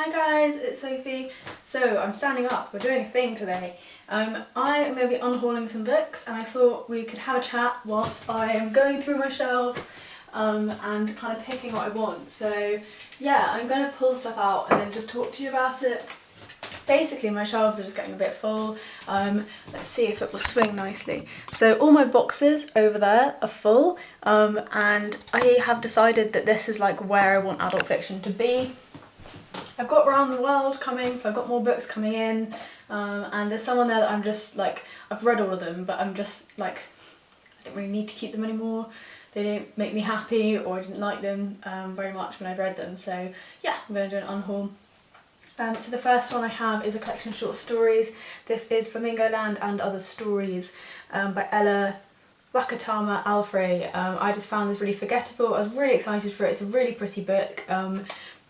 Hi guys, it's Sophie. So I'm standing up, we're doing a thing today. I am going to be unhauling some books and I thought we could have a chat whilst I am going through my shelves and kind of picking what I want. So yeah, I'm going to pull stuff out and then just talk to you about it. Basically my shelves are just getting a bit full. Let's see if it will swing nicely. So all my boxes over there are full and I have decided that this is like where I want adult fiction to be. I've got Around the World coming, so I've got more books coming in, and there's some on there that I'm just like, I've read all of them, but I'm just like, I don't really need to keep them anymore. They don't make me happy, or I didn't like them very much when I read them, so yeah, I'm going to do an unhaul. So the first one I have is a collection of short stories. This is Flamingo Land and Other Stories by Ella Wakatama Alfrey. I just found this really forgettable. I was really excited for it. It's a really pretty book.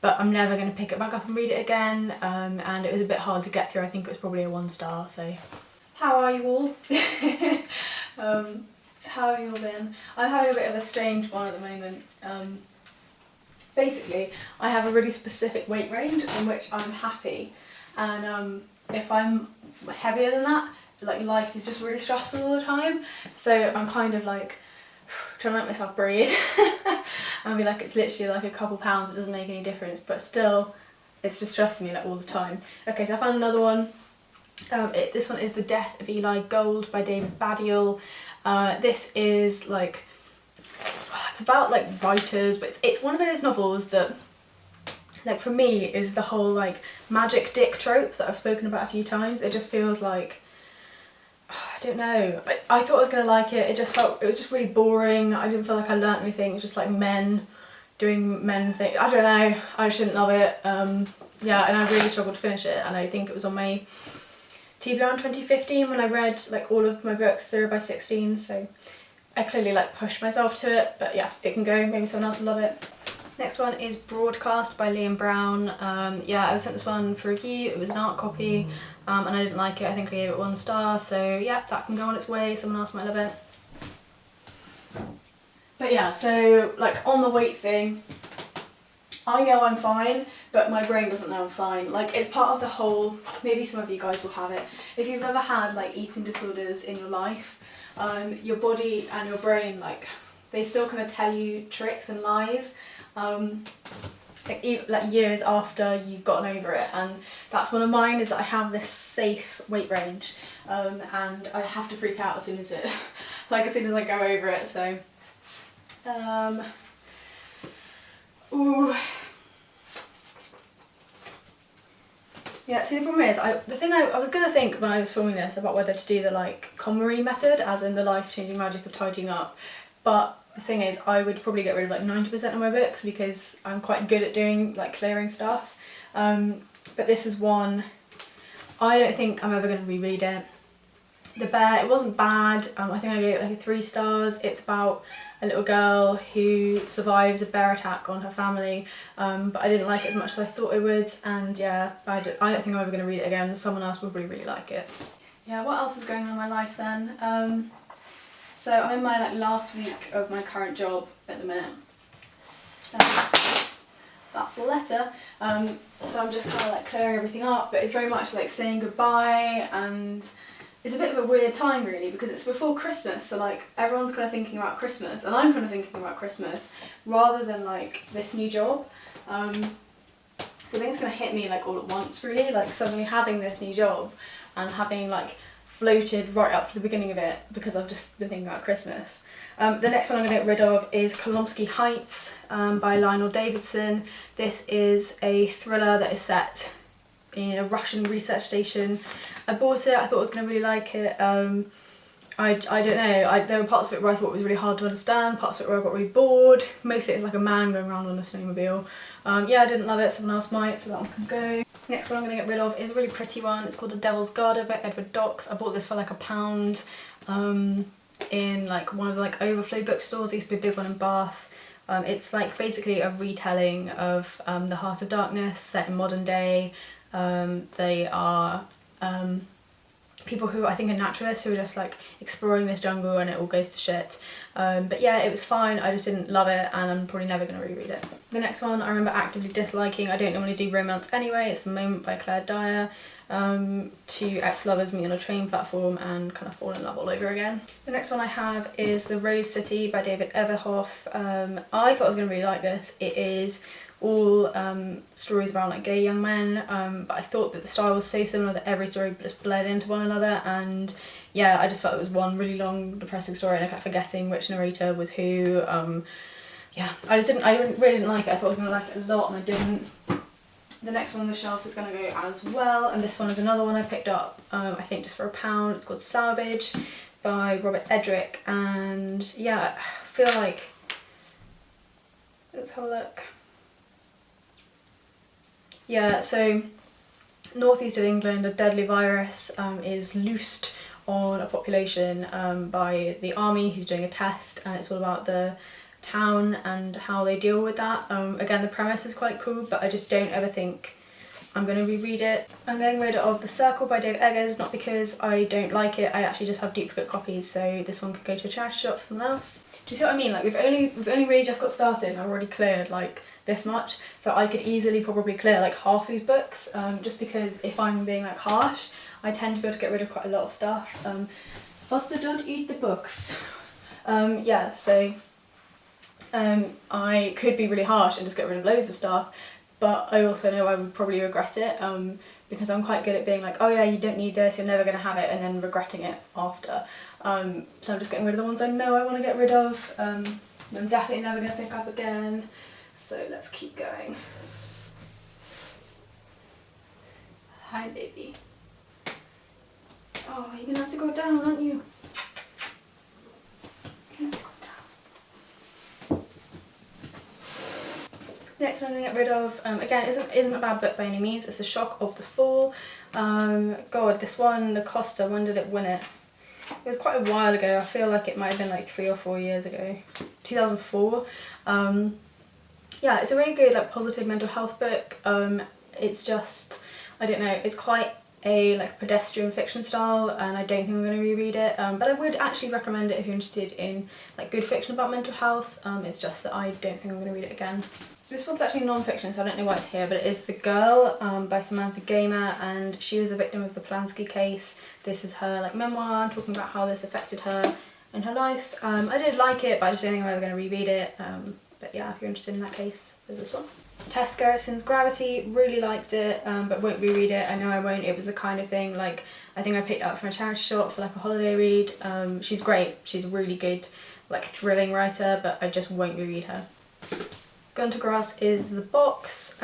But I'm never going to pick it back up and read it again, and it was a bit hard to get through. I think it was probably a 1 star, so how are you all? How have you all been? I'm having a bit of a strange one at the moment. Basically, I have a really specific weight range in which I'm happy, and if I'm heavier than that, like life is just really stressful all the time, so I'm kind of like trying to make myself breathe and be like, it's literally like a couple pounds, it doesn't make any difference, but still it's just stressing me like all the time. Okay, so I found another one. This one is The Death of Eli Gold by David Baddiel. This is like, it's about like writers, but it's one of those novels that, like, for me is the whole like magic dick trope that I've spoken about a few times. It just feels like, I don't know, I thought I was going to like it, it was just really boring. I didn't feel like I learnt anything. It was just like men doing men things. I don't know, I just didn't love it. Yeah, and I really struggled to finish it, and I think it was on my TBR in 2015 when I read like all of my books 0 by 16, so I clearly like pushed myself to it, but yeah, it can go, maybe someone else will love it. Next one is Broadcast by Liam Brown. Yeah, I was sent this one for review. It was an art copy and I didn't like it. I think I gave it 1 star, so yeah, that can go on its way. Someone else might love it. But yeah, so like on the weight thing, I know I'm fine, but my brain doesn't know I'm fine. Like, it's part of the whole, maybe some of you guys will have it. If you've ever had like eating disorders in your life, your body and your brain, like, they still kind of tell you tricks and lies. Like years after you've gotten over it, and that's one of mine, is that I have this safe weight range, and I have to freak out as soon as like as soon as I go over it, so ooh. Yeah, see, the problem is, the thing I was going to think when I was filming this about whether to do the like KonMari method, as in the life-changing magic of tidying up, but the thing is, I would probably get rid of like 90% of my books because I'm quite good at doing like clearing stuff. But this is one, I don't think I'm ever going to reread it. The Bear, it wasn't bad. I think I gave it like a 3 stars. It's about a little girl who survives a bear attack on her family, but I didn't like it as much as I thought I would, and yeah, I don't think I'm ever going to read it again. Someone else will really like it. Yeah, what else is going on in my life then? So I'm in my like last week of my current job at the minute. That's the letter. So I'm just kind of like clearing everything up, but it's very much like saying goodbye, and it's a bit of a weird time really because it's before Christmas, so like everyone's kind of thinking about Christmas, and I'm kind of thinking about Christmas rather than like this new job. So I think it's going to hit me like all at once really, like suddenly having this new job and having like floated right up to the beginning of it because I've just been thinking about Christmas. The next one I'm going to get rid of is Kolomsky Heights by Lionel Davidson. This is a thriller that is set in a Russian research station. I bought it, I thought I was going to really like it. I don't know, there were parts of it where I thought it was really hard to understand, parts of it where I got really bored. Mostly it's like a man going around on a snowmobile. Yeah, I didn't love it, someone else might, so that one can go. Next one I'm going to get rid of is a really pretty one. It's called The Devil's Garter by Edward Docks. I bought this for like £1 in like one of the like overflow bookstores. There used to be a big one in Bath. It's like basically a retelling of The Heart of Darkness set in modern day. They are people who I think are naturalists who are just like exploring this jungle and it all goes to shit. But yeah, it was fine, I just didn't love it and I'm probably never going to reread it. The next one I remember actively disliking. I don't normally do romance anyway. It's The Moment by Claire Dyer. Two ex-lovers meet on a train platform and kind of fall in love all over again. The next one I have is The Rose City by David Everhoff. I thought I was going to really like this. It is all stories around like gay young men, but I thought that the style was so similar that every story just bled into one another, and yeah, I just felt it was one really long depressing story and I kept forgetting which narrator was who. Yeah, I really didn't like it. I thought I was going to like it a lot and I didn't. The next one on the shelf is going to go as well, and this one is another one I picked up, I think just for £1. It's called Salvage by Robert Edrick, and yeah, I feel like, let's have a look. Yeah, so northeast of England, a deadly virus is loosed on a population by the army who's doing a test, and it's all about the town and how they deal with that. Again, the premise is quite cool, but I just don't ever think I'm going to reread it. I'm getting rid of The Circle by Dave Eggers, not because I don't like it, I actually just have duplicate copies, so this one could go to a charity shop for someone else. Do you see what I mean? Like we've only really just got started and I've already cleared like this much, so I could easily probably clear like half these books, just because if I'm being like harsh, I tend to be able to get rid of quite a lot of stuff. Foster, don't eat the books. Yeah, so I could be really harsh and just get rid of loads of stuff, but I also know I would probably regret it, because I'm quite good at being like, oh yeah, you don't need this, you're never going to have it, and then regretting it after. So I'm just getting rid of the ones I know I want to get rid of. I'm definitely never going to pick up again, so let's keep going. Hi baby. Oh, you're going to have to go down, aren't you? Next one I'm going to get rid of, again, isn't a bad book by any means, it's The Shock of the Fall. God, this one, The Costa, when did it win it? It was quite a while ago, I feel like it might have been like 3 or 4 years ago. 2004. Yeah, it's a really good like positive mental health book. It's just, I don't know, it's quite a like pedestrian fiction style and I don't think I'm going to reread it, but I would actually recommend it if you're interested in like good fiction about mental health. It's just that I don't think I'm going to read it again. This one's actually non-fiction, so I don't know why it's here, but it is The Girl by Samantha Gamer, and she was a victim of the Polanski case. This is her like memoir talking about how this affected her in her life. I did like it, but I just don't think I'm ever going to reread it. But yeah, if you're interested in that case, there's this one. Tess Gerritsen's Gravity, really liked it, but won't reread it. I know I won't. It was the kind of thing like I think I picked it up from a charity shop for like a holiday read. She's great. She's a really good like thrilling writer, but I just won't reread her. Gone to Grass is the box.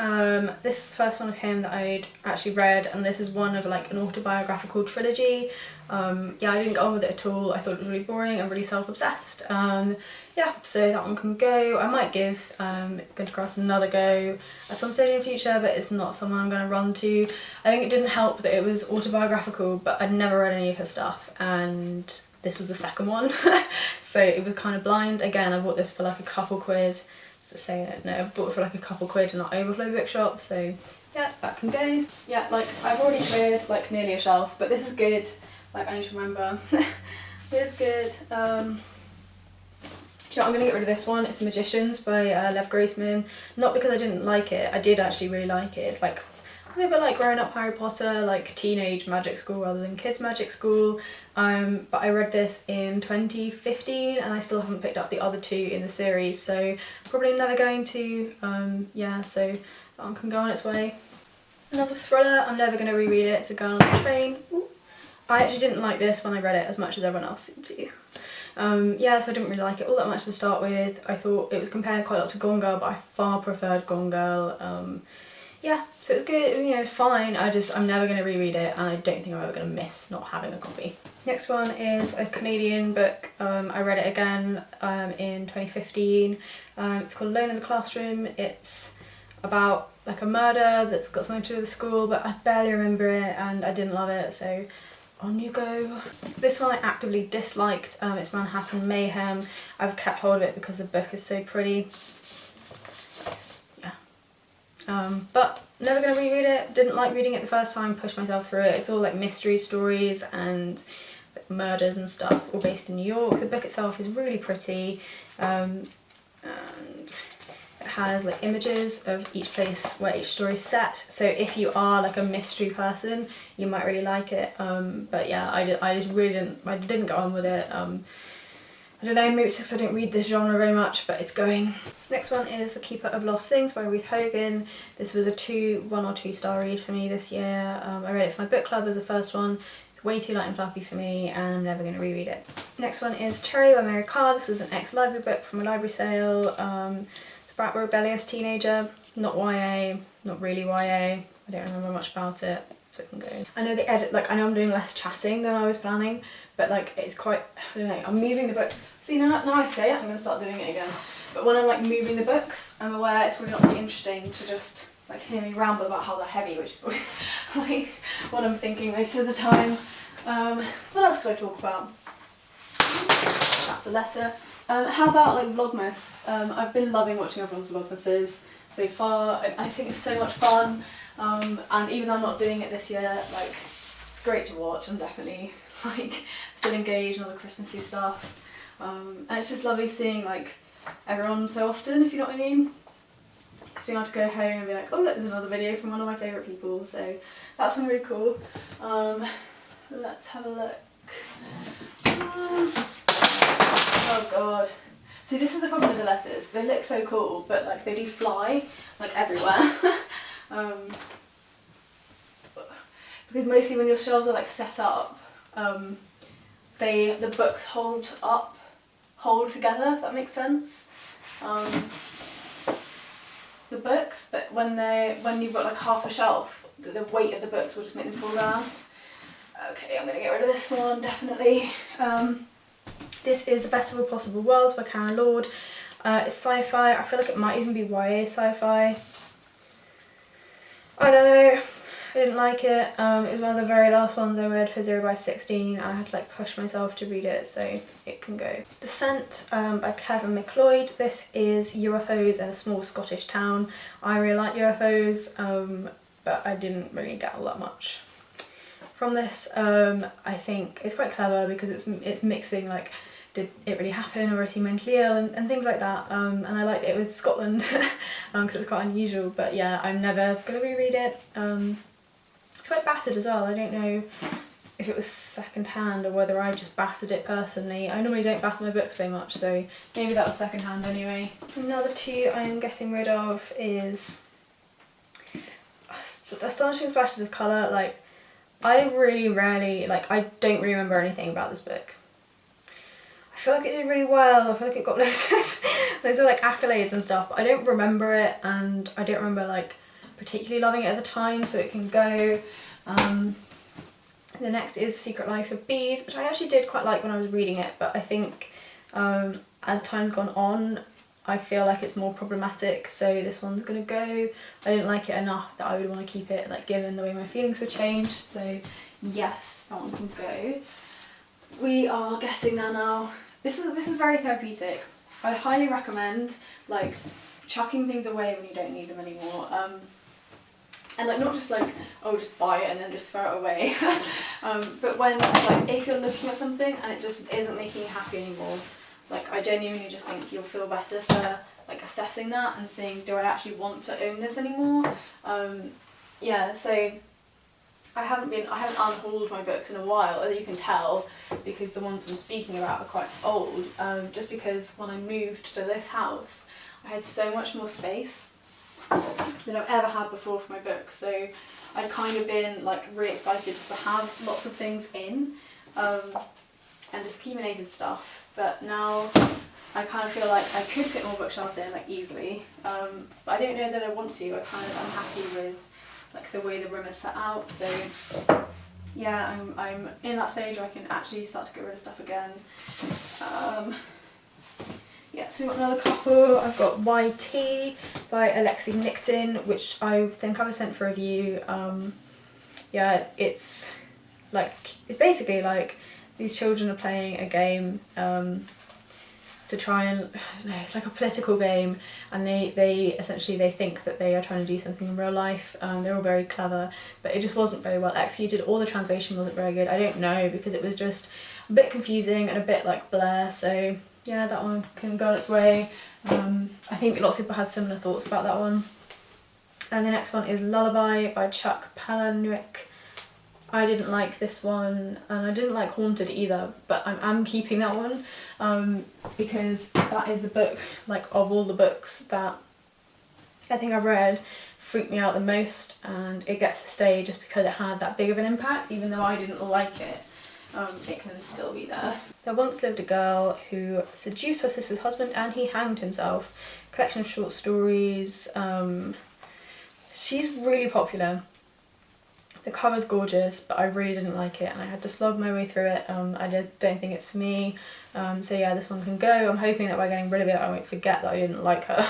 This is the first one of him that I'd actually read, and this is one of like an autobiographical trilogy. Yeah, I didn't get on with it at all. I thought it was really boring and really self-obsessed. Yeah, so that one can go. I might give Gone to Grass another go at some stage in the future, but it's not someone I'm going to run to. I think it didn't help that it was autobiographical, but I'd never read any of her stuff, and this was the second one. So it was kind of blind. Again, I bought this for like a couple quid. To say it, no, I bought it for like a couple quid in that Overflow bookshop, so yeah, that can go. Yeah, like I've already cleared like nearly a shelf, but this is good, like I need to remember. It's good. Do you know what, I'm going to get rid of this one. It's The Magicians by Lev Grossman. Not because I didn't like it, I did actually really like it. It's like a little bit like growing up Harry Potter, like teenage magic school rather than kids magic school. But I read this in 2015 and I still haven't picked up the other two in the series, so probably never going to. Yeah, so that one can go on its way. Another thriller, I'm never going to reread it, it's A Girl on the Train. Ooh. I actually didn't like this when I read it as much as everyone else seemed to. Yeah, so I didn't really like it all that much to start with. I thought it was compared quite a lot to Gone Girl, but I far preferred Gone Girl. Yeah, so it was good, you know, it's fine. I'm never going to reread it, and I don't think I'm ever going to miss not having a copy. Next one is a Canadian book. I read it again in 2015. It's called Alone in the Classroom. It's about like a murder that's got something to do with the school, but I barely remember it and I didn't love it, so on you go. This one I actively disliked. It's Manhattan Mayhem. I've kept hold of it because the book is so pretty. but never going to reread it. Didn't like reading it the first time, pushed myself through it. It's all like mystery stories and like murders and stuff, all based in New York. The book itself is really pretty, and it has like images of each place where each story is set. So if you are like a mystery person, you might really like it. But yeah, I just really didn't get on with it. I don't know, maybe it's because I don't read this genre very much, but it's going. Next one is The Keeper of Lost Things by Ruth Hogan. This was a 1 or 2 star read for me this year. I read it for my book club as the first one. It's way too light and fluffy for me, and I'm never going to reread it. Next one is Cherry by Mary Carr. This was an ex-library book from a library sale. It's about a rebellious teenager, not YA, not really YA. I don't remember much about it, so it can go. I know the edit, like I know I'm doing less chatting than I was planning, but like it's quite, I don't know, I'm moving the books. See, now I say it, I'm going to start doing it again. But when I'm like moving the books, I'm aware it's probably not really interesting to just like hear me ramble about how they're heavy, which is probably like what I'm thinking most of the time. What else could I talk about? That's a letter. How about like Vlogmas? I've been loving watching everyone's Vlogmases so far. I think it's so much fun. And even though I'm not doing it this year, like it's great to watch. I'm definitely like still engaged in all the Christmassy stuff. And it's just lovely seeing like everyone so often, if you know what I mean. Just being able to go home and be like, oh look, there's another video from one of my favourite people, so that's been really cool. Let's have a look. Oh god. See, this is the problem with the letters. They look so cool, but like they do fly like everywhere. Because mostly when your shelves are like set up, the books hold together, if that makes sense. The books, but when you've got like half a shelf, the weight of the books will just make them fall down. Okay, I'm gonna get rid of this one, definitely. This is The Best of All Possible Worlds by Karen Lord. It's sci-fi. I feel like it might even be YA sci-fi. I don't know. I didn't like it. It was one of the very last ones I read for 0 by 16. I had to like push myself to read it, so it can go. Descent by Kevin McLeod. This is UFOs in a small Scottish town. I really like UFOs, but I didn't really get all that much from this. I think it's quite clever because it's mixing like, did it really happen or is he mentally ill and things like that, and I liked it was Scotland because it's quite unusual, but yeah, I'm never going to reread it. It's quite battered as well. I don't know if it was second hand or whether I just battered it personally. I normally don't batter my books so much, so maybe that was second hand anyway. Another 2 I'm getting rid of is Astonishing Splashes of Colour. Like, I really rarely, like, I don't really remember anything about this book. I feel like it did really well. I feel like it got loads of like accolades and stuff, but I don't remember it, and I don't remember like particularly loving it at the time, so it can go. The next is Secret Life of Bees, which I actually did quite like when I was reading it, but I think as time's gone on, I feel like it's more problematic, so this one's gonna go. I didn't like it enough that I would want to keep it, like given the way my feelings have changed, so yes, that one can go. We are guessing there now. This is very therapeutic. I highly recommend like chucking things away when you don't need them anymore. And like not just like, oh, just buy it and then just throw it away. But when like if you're looking at something and it just isn't making you happy anymore, like I genuinely just think you'll feel better for like assessing that and seeing, do I actually want to own this anymore? Yeah, so I haven't unhauled my books in a while, as you can tell, because the ones I'm speaking about are quite old, just because when I moved to this house, I had so much more space than I've ever had before for my books, so I'd kind of been like really excited just to have lots of things in, and just accumulated stuff, but now I kind of feel like I could fit more bookshelves in like easily, but I don't know that I want to. I'm happy with like the way the room is set out, so yeah, I'm in that stage where I can actually start to get rid of stuff again. Yeah, so we've got another couple. I've got YT by Alexei Nikitin, which I think I've sent for review. Yeah, it's basically like these children are playing a game, to try and, I don't know, it's like a political game, and they essentially they think that they are trying to do something in real life. They're all very clever, but it just wasn't very well executed. All the translation wasn't very good. I don't know, because it was just a bit confusing and a bit like blur. So yeah, that one can go on its way. I think lots of people had similar thoughts about that one. And the next one is Lullaby by Chuck Palahniuk. I didn't like this one, and I didn't like Haunted either, but I'm keeping that one because that is the book, like, of all the books that I think I've read, freaked me out the most, and it gets to stay just because it had that big of an impact. Even though I didn't like it, it can still be there. There once lived a girl who seduced her sister's husband and he hanged himself. Collection of short stories. She's really popular. The cover's gorgeous, but I really didn't like it, and I had to slog my way through it. I don't think it's for me. So yeah, this one can go. I'm hoping that by getting rid of it, I won't forget that I didn't like her.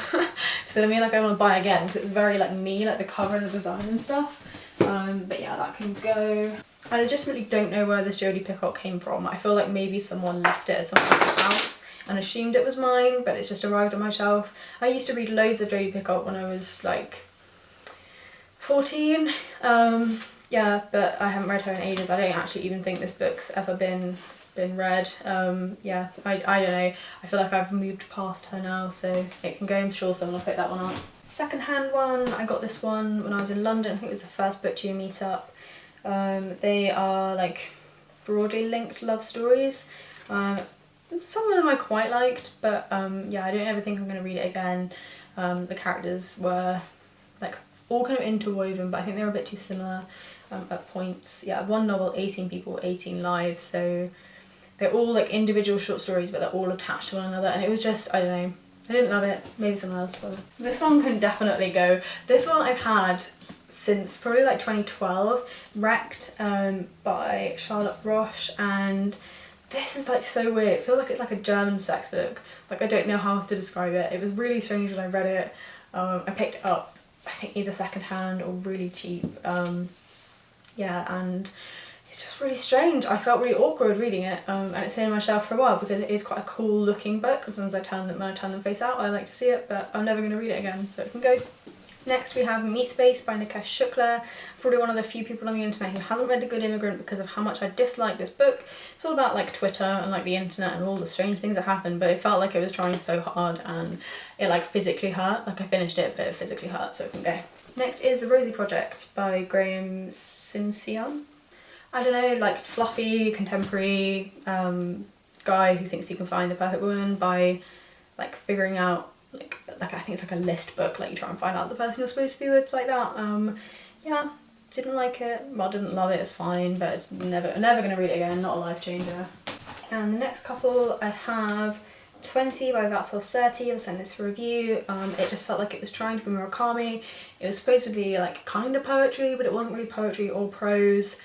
So I mean, like, I want to buy again because it's very like me, like the cover and the design and stuff. But yeah, that can go. I legitimately don't know where this Jodie Picoult came from. I feel like maybe someone left it at someone else's house and assumed it was mine, but it's just arrived on my shelf. I used to read loads of Jodie Picoult when I was like 14. Yeah, but I haven't read her in ages. I don't actually even think this book's ever been read. Yeah, I don't know. I feel like I've moved past her now, so it can go. I'm sure someone will pick that one up. Second-hand one, I got this one when I was in London. I think it was the first book to meet up. They are like broadly linked love stories. Some of them I quite liked, but yeah, I don't ever think I'm going to read it again. The characters were like all kind of interwoven, but I think they were a bit too similar at points. Yeah, one novel, 18 people, 18 lives, so they're all like individual short stories, but they're all attached to one another, and it was just, I don't know, I didn't love it. Maybe someone else will. This one can definitely go. This one I've had since probably like 2012, Wrecked by Charlotte Roche, and this is like so weird. It feels like it's like a German sex book. Like, I don't know how else to describe it. It was really strange when I read it. I picked it up, I think either second hand or really cheap. Yeah, and it's just really strange. I felt really awkward reading it, and it's stayed on my shelf for a while because it is quite a cool looking book. As long as when I turn them face out, I like to see it, but I'm never going to read it again, so it can go. Next we have Meat Space by Nikesh Shukla. Probably one of the few people on the internet who hasn't read The Good Immigrant because of how much I dislike this book. It's all about like Twitter and like the internet and all the strange things that happen, but it felt like it was trying so hard and it like physically hurt. Like, I finished it, but it physically hurt, so it can go. Next is The Rosie Project by Graham Simsion. I don't know, like fluffy, contemporary guy who thinks he can find the perfect woman by like figuring out like I think it's like a list book, like you try and find out the person you're supposed to be with, like that. Yeah, didn't like it. Well, didn't love it, it's fine, but it's never gonna read it again, not a life changer. And the next couple I have 20 by Vatsal Surti. I've sent this for review. It just felt like it was trying to be Murakami. It was supposedly like kind of poetry, but it wasn't really poetry or prose.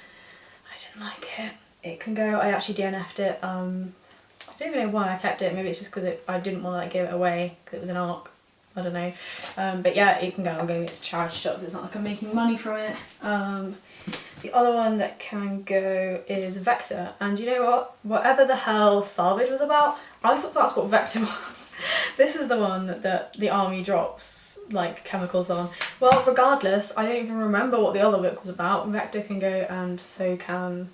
I didn't like it. It can go. I actually DNF'd it. I don't even know why I kept it. Maybe it's just because I didn't want to like give it away because it was an ARC. I don't know. But yeah, it can go. I'm going to get to charity shops. It's not like I'm making money from it. The other one that can go is Vector, and you know what? Whatever the hell Salvage was about, I thought that's what Vector was. This is the one that the army drops like chemicals on. Well, regardless, I don't even remember what the other book was about. Vector can go, and so can...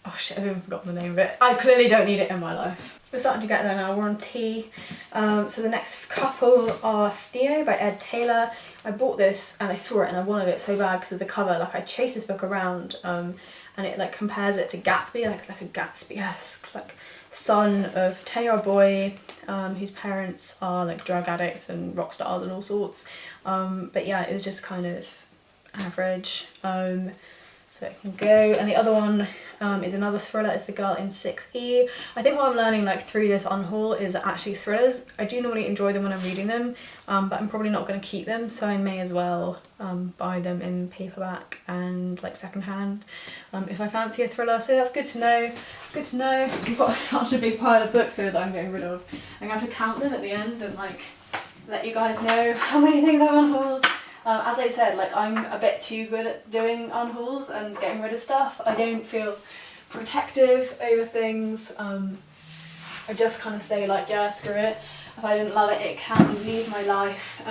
oh shit, I've even forgotten the name of it. I clearly don't need it in my life. We're starting to get there now, we're on T. So the next couple are Theo by Ed Taylor. I bought this and I saw it and I wanted it so bad because of the cover. Like, I chased this book around and it like compares it to Gatsby, like a Gatsby-esque like son of a 10-year-old boy whose parents are like drug addicts and rock stars and all sorts. But yeah, it was just kind of average. So it can go. And the other one is another thriller. It's The Girl in 6E. I think what I'm learning like through this unhaul is that actually thrillers, I do normally enjoy them when I'm reading them, but I'm probably not going to keep them, so I may as well buy them in paperback and like secondhand if I fancy a thriller. So that's good to know. Good to know. I've got such a big pile of books here that I'm getting rid of. I'm going to have to count them at the end and like let you guys know how many things I've unhauled. As I said, like, I'm a bit too good at doing unhauls and getting rid of stuff. I don't feel protective over things. I just kind of say like, yeah, screw it. If I didn't love it, it can leave my life,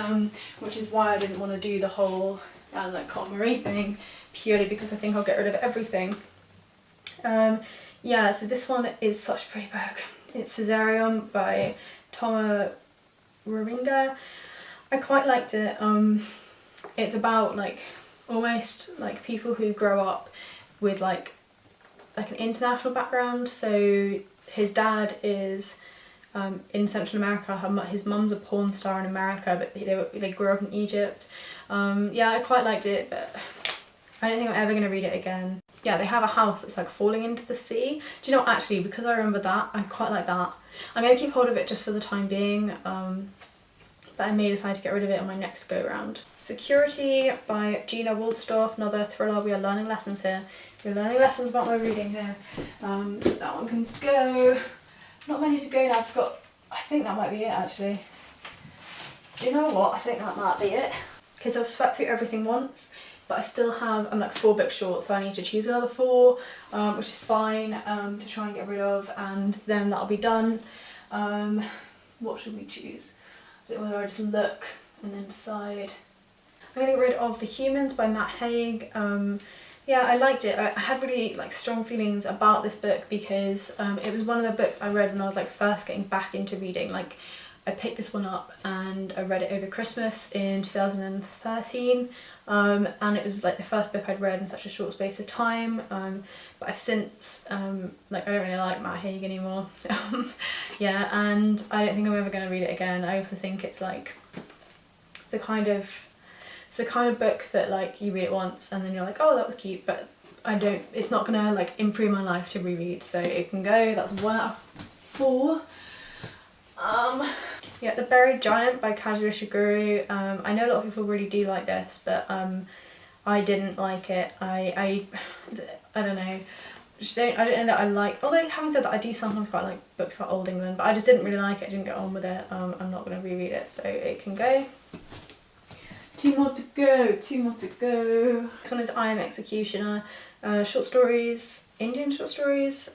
which is why I didn't want to do the whole like Cotton Marie thing, purely because I think I'll get rid of everything. Yeah, so this one is such a pretty book. It's Caesarium by Toma Roringa. I quite liked it. It's about like almost like people who grow up with like an international background. So his dad is in Central America. His mum's a porn star in America, but they grew up in Egypt. Yeah, I quite liked it, but I don't think I'm ever going to read it again. Yeah, they have a house that's like falling into the sea. Do you know what, actually, because I remember that, I quite like that. I'm going to keep hold of it just for the time being, but I may decide to get rid of it on my next go round. Security by Gina Wolfsdorf, another thriller. We are learning lessons here. We're learning lessons about my reading here. That one can go. Not many to go now. I've got, I think that might be it actually. Do you know what? I think that might be it. Because I've swept through everything once, but I still have, I'm like 4 books short, so I need to choose another 4, which is fine, to try and get rid of, and then that'll be done. What should we choose? I don't know whether I just look and then decide. I'm going to get rid of The Humans by Matt Haig. Yeah, I liked it. I had really like strong feelings about this book because it was one of the books I read when I was like first getting back into reading. Like I picked this one up and I read it over Christmas in 2013, and it was like the first book I'd read in such a short space of time, but I've since, like I don't really like Matt Haig anymore. Yeah, and I don't think I'm ever going to read it again. I also think it's like the kind of book that like you read it once and then you're like, oh, that was cute, but it's not gonna like improve my life to reread, so it can go. That's 1 out of 4. Yeah, The Buried Giant by Kazuo Ishiguro. I know a lot of people really do like this, but I didn't like it. I don't know. I don't know that I like, although having said that, I do sometimes quite like books about Old England, but I just didn't really like it. I didn't get on with it. I'm not going to reread it, so it can go. 2 more to go, 2 more to go. This one is I Am Executioner. Short stories, Indian short stories.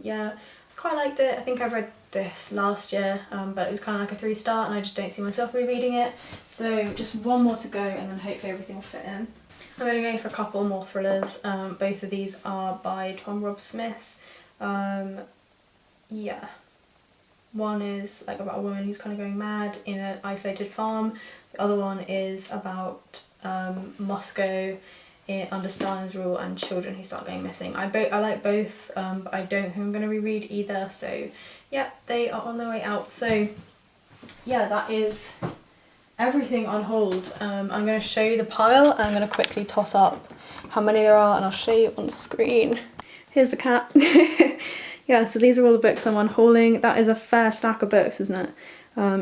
Yeah, quite liked it. I think I read this last year, but it was kind of like a 3-star and I just don't see myself rereading it. So just 1 more to go and then hopefully everything will fit in. I'm going to go for a couple more thrillers. Both of these are by Tom Rob Smith. Yeah. One is like about a woman who's kind of going mad in an isolated farm. The other one is about Moscow under Stalin's rule and children who start going missing. I like both, but I don't think I'm going to reread either. So yeah, they are on their way out. So yeah, that is everything on hold. I'm going to show you the pile. I'm going to quickly toss up how many there are and I'll show you on screen. Here's the cat. Yeah, so these are all the books I'm unhauling. That is a fair stack of books, isn't it?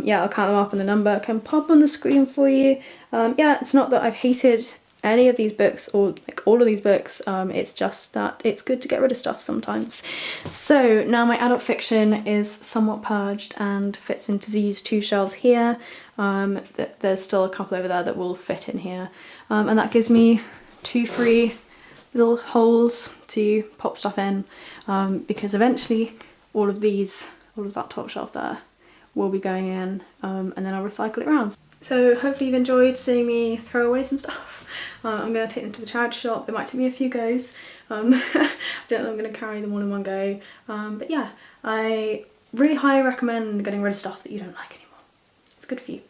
Yeah, I'll count them up and the number can pop on the screen for you. Yeah, it's not that I've hated any of these books or like all of these books, it's just that it's good to get rid of stuff sometimes. So now my adult fiction is somewhat purged and fits into these 2 shelves here. There's still a couple over there that will fit in here, and that gives me 2 free little holes to pop stuff in, because eventually all of that top shelf there will be going in, and then I'll recycle it around. So hopefully you've enjoyed seeing me throw away some stuff. I'm going to take them to the charity shop. It might take me a few goes. I don't know I'm going to carry them all in one go. But yeah, I really highly recommend getting rid of stuff that you don't like anymore. It's good for you.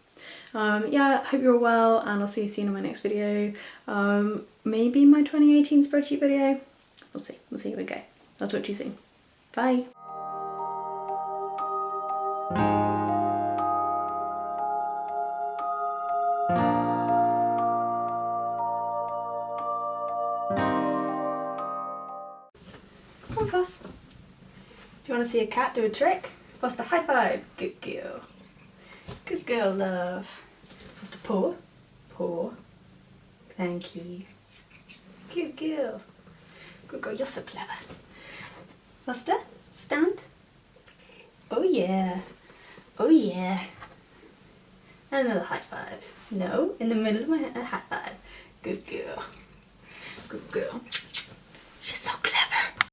Yeah, hope you're all well and I'll see you soon in my next video. Maybe my 2018 spreadsheet video. We'll see how we go. I'll talk to you soon. Bye. Come on, Fuss. Do you want to see a cat do a trick? Fuss, the high five. Good girl. Good girl, love. Fuss, the paw. Paw. Thank you. Good girl. Good girl, you're so clever. Buster, stand. Oh yeah. Oh yeah. Another high five. No, in the middle of my head, a high five. Good girl. Good girl.